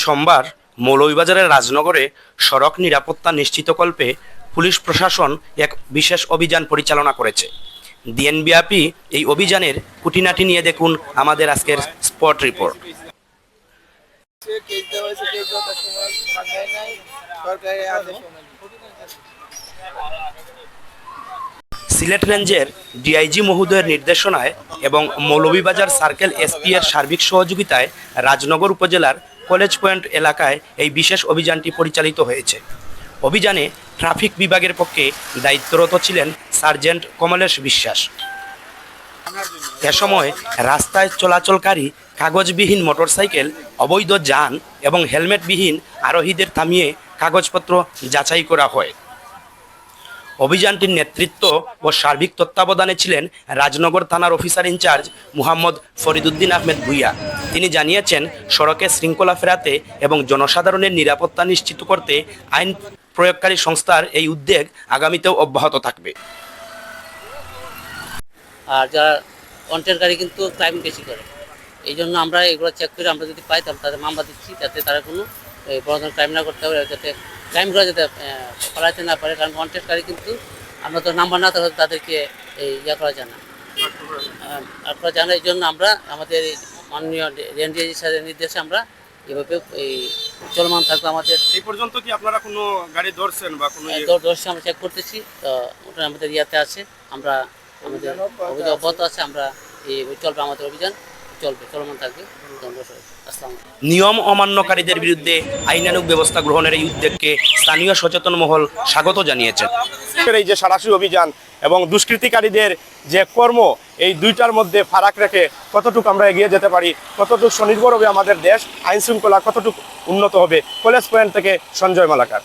সোমবার মৌলভীবাজারের রাজনগরে সড়ক নিরাপত্তা নিশ্চিতকল্পে পুলিশ প্রশাসন এক বিশেষ অভিযান পরিচালনা করেছে। দিনব্যাপী এই অভিযানের খুঁটিনাটি নিয়ে দেখুন আমাদের আজকের স্পট রিপোর্ট। সিলেট রেঞ্জের ডিআইজি মহোদয়ের নির্দেশনায় এবং মৌলভীবাজার সার্কেল এসপি এর সার্বিক সহযোগিতায় রাজনগর উপজেলার কলেজ পয়েন্ট এলাকায় এই বিশেষ অভিযানটি পরিচালিত হয়েছে। অভিযানে ট্রাফিক বিভাগের পক্ষে দায়িত্বরত ছিলেন সার্জেন্ট কমলেশ বিশ্বাস। এ সময় রাস্তায় চলাচলকারী কাগজবিহীন মোটরসাইকেল, অবৈধ যান এবং হেলমেটবিহীন আরোহীদের থামিয়ে কাগজপত্র যাচাই করা হয়। অভিযানটির নেতৃত্ব ও সার্বিক তত্ত্বাবধানে ছিলেন রাজনগর থানার অফিসার ইনচার্জ মুহাম্মদ ফরিদুদ্দিন আহমেদ ভুইয়া। তিনি জানিয়েছেন, সড়কে শৃঙ্খলা ফেরাতে এবং জনসাধারণের নিরাপত্তা নিশ্চিত করতে আইন প্রয়োগকারী সংস্থার এই উদ্যোগ আগামীতেও অব্যাহত থাকবে। আর যারা কন্টেন্ট গাড়ি কিন্তু ক্রাইম বেশি করে, এই জন্য আমরা এগুলো চেক করে আমরা যদি পাই তাহলে তাদের মামলা দিচ্ছি, যাতে তারা কোনো বড় ধরনের ক্রাইম না করতে পারে, যাতে ক্রাইমগুলো যাতে পালাতে না পারে। কারণ কন্টেন্ট গাড়ি কিন্তু আমরা তো নাম্বার না তাহলে তাদেরকে ইয়ে করা যায় না, আর করা যায় না। এই জন্য আমরা আমাদের মাননীয় রেঞ্জিয়ারি স্যারের নির্দেশে আমরা এভাবে চলমান থাকবো। আমাদের এই পর্যন্ত কি আপনারা কোনো গাড়ি ধরছেন বা কোনো দর্শন আমরা চেক করতেছি, তো ওটা আমাদের ইয়াতে আছে, আমরা আমাদের অভিযোগ অব্যাহত আছে, আমরা এই চলবে, আমাদের অভিযান চলবে, চলমান থাকবে। নিয়ম অমান্যকারীদের বিরুদ্ধে আইনানুগ ব্যবস্থা গ্রহণের এই উদ্যোগকে স্থানীয় সচেতন মহল স্বাগত জানিয়েছেন। এই যে সাঁড়াশি অভিযান এবং দুষ্কৃতিকারীদের যে কর্ম, এই দুইটার মধ্যে ফারাক রেখে কতটুকু আমরা এগিয়ে যেতে পারি, কতটুকু স্বনির্ভর হবে আমাদের দেশ, আইন শৃঙ্খলা কতটুকু উন্নত হবে। কলেজ পয়েন্ট থেকে সঞ্জয় মালাকার।